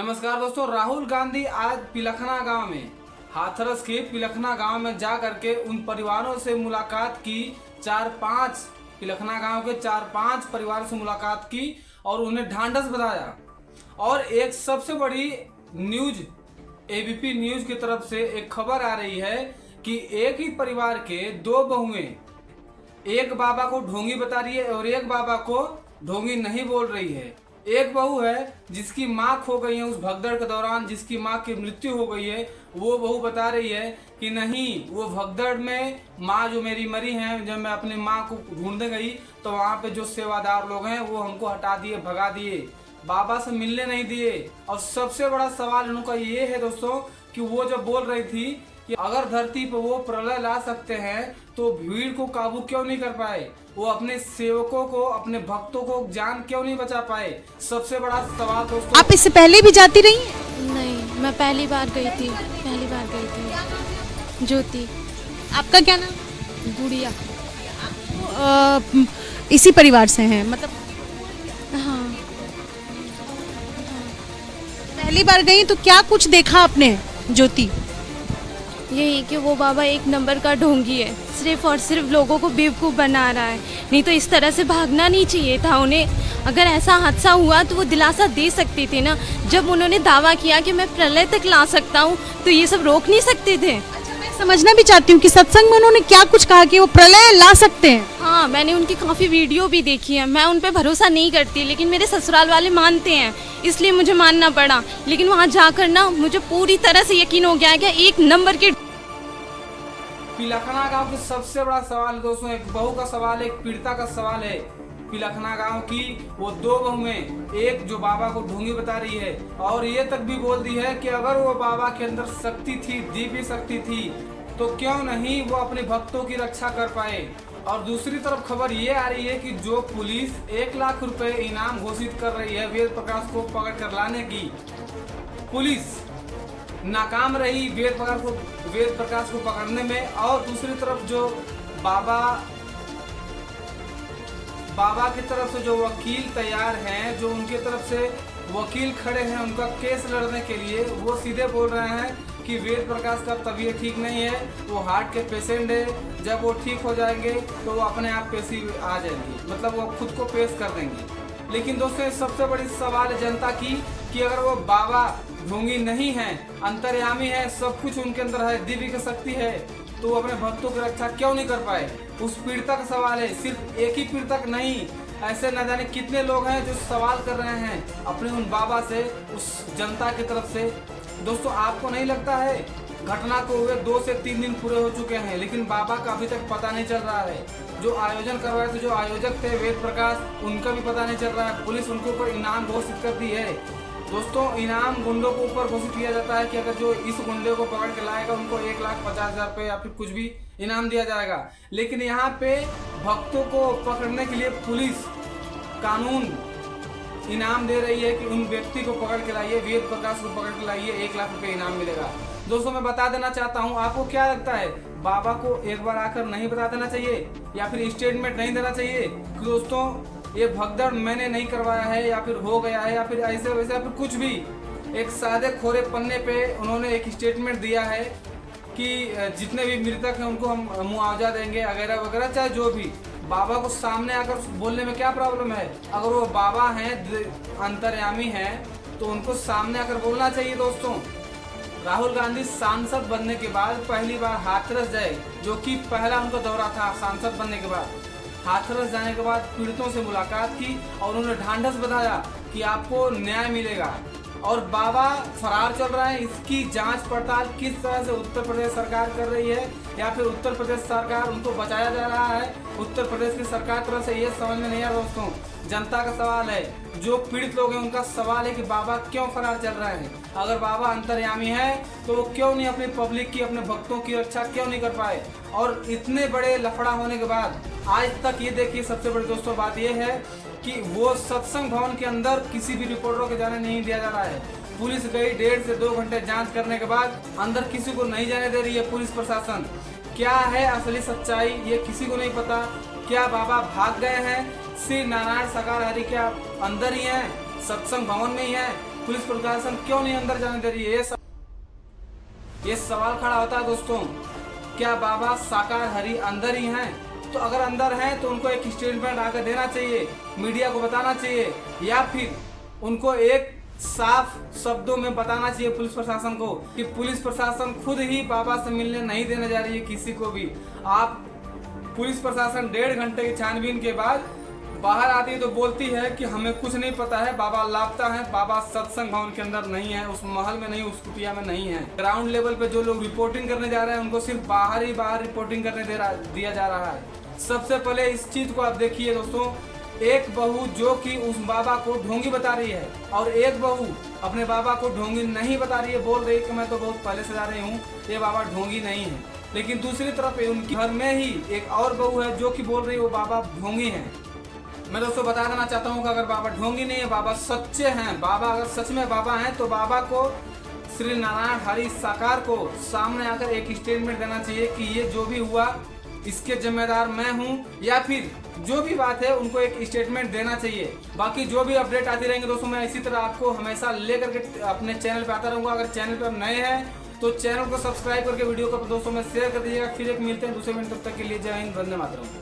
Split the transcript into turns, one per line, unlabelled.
नमस्कार दोस्तों, राहुल गांधी आज पिलखना गांव में हाथरस के पिलखना गांव में जा करके उन परिवारों से मुलाकात की। पिलखना गांव के 4-5 परिवारों से मुलाकात की और उन्हें ढांढस बंधाया। और एक सबसे बड़ी न्यूज एबीपी न्यूज की तरफ से एक खबर आ रही है कि एक ही परिवार के 2 बहुएं एक बाबा को ढोंगी बता रही है और एक बाबा को ढोंगी नहीं बोल रही है। एक बहू है जिसकी मां खो गई है उस भगदड़ के दौरान, जिसकी मां की मृत्यु हो गई है। वो बहू बता रही है कि नहीं, वो भगदड़ में मां जो मेरी मरी है, जब मैं अपनी मां को ढूंढने गई तो वहां पे जो सेवादार लोग हैं वो हमको हटा दिए, भगा दिए, बाबा से मिलने नहीं दिए। और सबसे बड़ा सवाल उनका ये है दोस्तों कि वो जब बोल रही थी कि अगर धरती पर वो प्रलय ला सकते हैं तो भीड़ को काबू क्यों नहीं कर पाए, वो अपने सेवकों को, अपने भक्तों को जान क्यों नहीं बचा पाए। सबसे बड़ा सवाल दोस्तों।
आप इससे पहले भी जाती रही हैं?
नहीं, मैं पहली बार गई थी। ज्योति।
आपका क्या नाम?
गुड़िया।
इसी परिवार से हैं मतलब?
हाँ।
पहली बार गई तो क्या कुछ देखा आपने ज्योति?
यही कि वो बाबा एक नंबर का ढोंगी है, सिर्फ और सिर्फ लोगों को बेवकूफ़ बना रहा है। नहीं तो इस तरह से भागना नहीं चाहिए था उन्हें। अगर ऐसा हादसा हुआ तो वो दिलासा दे सकते थे ना। जब उन्होंने दावा किया कि मैं प्रलय तक ला सकता हूँ तो ये सब रोक नहीं सकते थे।
मैं समझना भी चाहती हूँ कि सत्संग में उन्होंने क्या कुछ कहा कि वो प्रलय ला सकते हैं।
हाँ, मैंने उनकी काफ़ी वीडियो भी देखी है। मैं उन पर भरोसा नहीं करती, लेकिन मेरे ससुराल वाले मानते हैं, इसलिए मुझे मानना पड़ा। लेकिन वहाँ जाकर ना मुझे पूरी तरह से यकीन हो गया कि एक नंबर के।
पिलखना गांव की सबसे बड़ा सवाल है दोस्तों, एक बहू का सवाल है, एक पीड़िता का सवाल है। पिलखना गांव की वो 2 बहुएं, एक जो बाबा को ढोंगी बता रही है और ये तक भी बोल दी है कि अगर वो बाबा के अंदर शक्ति थी, दिव्य शक्ति थी, तो क्यों नहीं वो अपने भक्तों की रक्षा कर पाए। और दूसरी तरफ खबर ये आ रही है कि जो पुलिस 1 लाख रुपए इनाम घोषित कर रही है वेद प्रकाश को पकड़ कर लाने की, पुलिस नाकाम रही वेद प्रकाश को पकड़ने में। और दूसरी तरफ जो बाबा की तरफ से जो वकील तैयार हैं, जो उनकी तरफ से वकील खड़े हैं उनका केस लड़ने के लिए, वो सीधे बोल रहे हैं कि वेद प्रकाश का तबीयत ठीक नहीं है, वो हार्ट के पेशेंट है, जब वो ठीक हो जाएंगे तो वो अपने आप पेशी आ जाएंगी, मतलब वो खुद को पेश कर देंगे। लेकिन दोस्तों सबसे बड़ी सवाल है जनता की कि अगर वो बाबा ढोंगी नहीं है, अंतर्यामी है, सब कुछ उनके अंदर है, दिव्य की शक्ति है, तो वो अपने भक्तों की रक्षा क्यों नहीं कर पाए। उस पीड़िता का सवाल है, सिर्फ एक ही पीड़िता नहीं, ऐसे न जाने कितने लोग हैं जो सवाल कर रहे हैं अपने उन बाबा से, उस जनता की तरफ से। दोस्तों आपको नहीं लगता है घटना को हुए 2 से 3 दिन पूरे हो चुके हैं, लेकिन बाबा का अभी तक पता नहीं चल रहा है। जो आयोजन करवाए थे, जो आयोजक थे वेद प्रकाश, उनका भी पता नहीं चल रहा है। पुलिस उनके ऊपर इनाम घोषित कर दी है। दोस्तों इनाम गुंडों के ऊपर घोषित किया जाता है कि अगर जो इस गुंडे को पकड़ के लाएगा उनको 1,50,000 रुपये या फिर कुछ भी इनाम दिया जाएगा। लेकिन यहाँ पे भक्तों को पकड़ने के लिए पुलिस कानून इनाम दे रही है कि उन व्यक्ति को पकड़ के लाइए, वेद प्रकाश को पकड़ के लाइए, 1 लाख रुपए इनाम मिलेगा। दोस्तों मैं बता देना चाहता हूँ, आपको क्या लगता है बाबा को एक बार आकर नहीं बता देना चाहिए या फिर स्टेटमेंट नहीं देना चाहिए कि दोस्तों ये भगदड़ मैंने नहीं करवाया है या फिर हो गया है या फिर ऐसे वैसे या फिर कुछ भी। एक सादे खोरे पन्ने पे उन्होंने एक स्टेटमेंट दिया है कि जितने भी मृतक हैं उनको हम मुआवजा देंगे वगैरह वगैरह, चाहे जो भी। बाबा को सामने आकर बोलने में क्या प्रॉब्लम है? अगर वो बाबा हैं, अंतर्यामी हैं, तो उनको सामने आकर बोलना चाहिए। दोस्तों राहुल गांधी सांसद बनने के बाद पहली बार हाथरस गए, जो कि पहला उनका दौरा था सांसद बनने के बाद। हाथरस जाने के बाद पीड़ितों से मुलाकात की और उन्होंने ढांढस बंधाया कि आपको न्याय मिलेगा। और बाबा फरार चल रहा है, इसकी जांच पड़ताल किस तरह से उत्तर प्रदेश सरकार कर रही है या फिर उत्तर प्रदेश सरकार उनको बचाया जा रहा है उत्तर प्रदेश की सरकार तरफ से, ये समझ में नहीं आ रहा। दोस्तों जनता का सवाल है, जो पीड़ित लोग हैं उनका सवाल है कि बाबा क्यों फरार चल रहे हैं। अगर बाबा अंतर्यामी है तो वो क्यों नहीं अपनी पब्लिक की, अपने भक्तों की रक्षा क्यों नहीं कर पाए। और इतने बड़े लफड़ा होने के बाद आज तक ये देखिए, सबसे बड़ी दोस्तों बात ये है कि वो सत्संग भवन के अंदर किसी भी रिपोर्टरों के जाने नहीं दिया जा रहा है। पुलिस गई 1.5 से 2 घंटे जांच करने के बाद अंदर किसी को नहीं जाने दे रही है पुलिस प्रशासन। क्या है असली सच्चाई ये किसी को नहीं पता। क्या बाबा भाग गए हैं? श्री नारायण साकार हरि क्या अंदर ही हैं, सत्संग भवन में ही हैं? पुलिस प्रशासन क्यों नहीं अंदर जाने दे रही है? ये सवाल खड़ा होता है दोस्तों, क्या बाबा साकार हरि अंदर ही हैं? तो अगर अंदर हैं तो उनको एक स्टेटमेंट आकर देना चाहिए, मीडिया को बताना चाहिए, या फिर उनको एक साफ शब्दों में बताना चाहिए पुलिस प्रशासन को कि पुलिस प्रशासन खुद ही बाबा से मिलने नहीं देने जा रही है किसी को भी। आप पुलिस प्रशासन 1.5 घंटे की छानबीन के बाद बाहर आती है तो बोलती है कि हमें कुछ नहीं पता है, बाबा लापता है, बाबा सत्संग भवन के अंदर नहीं है, उस महल में नहीं, उस कुटिया में नहीं है। ग्राउंड लेवल पे जो लोग रिपोर्टिंग करने जा रहे हैं उनको सिर्फ बाहर ही बाहर रिपोर्टिंग करने दिया जा रहा है। सबसे पहले इस चीज को आप देखिए दोस्तों, एक बहू जो कि उस बाबा को ढोंगी बता रही है और एक बहू अपने बाबा को ढोंगी नहीं बता रही है, बोल रही है कि मैं तो बहुत पहले से जा रही हूँ, ये बाबा ढोंगी नहीं है। लेकिन दूसरी तरफ उनके घर में ही एक और बहू है जो कि बोल रही है वो बाबा ढोंगी है। मैं दोस्तों बता देना चाहता हूँ कि अगर बाबा ढोंगी नहीं है, बाबा सच्चे हैं, बाबा अगर सच में बाबा हैं तो बाबा को, श्री नारायण हरि साकार को सामने आकर एक स्टेटमेंट देना चाहिए कि ये जो भी हुआ इसके जिम्मेदार मैं हूं, या फिर जो भी बात है उनको एक स्टेटमेंट देना चाहिए। बाकी जो भी अपडेट आती रहेंगे दोस्तों, मैं इसी तरह आपको हमेशा लेकर के अपने चैनल पे आता रहूंगा। अगर चैनल पे आप नए हैं तो चैनल को सब्सक्राइब करके वीडियो को दोस्तों में शेयर कर दीजिएगा। फिर एक मिलते हैं दूसरे मिनट, तब तक के लिए जय हिंद, वंदे मातरम।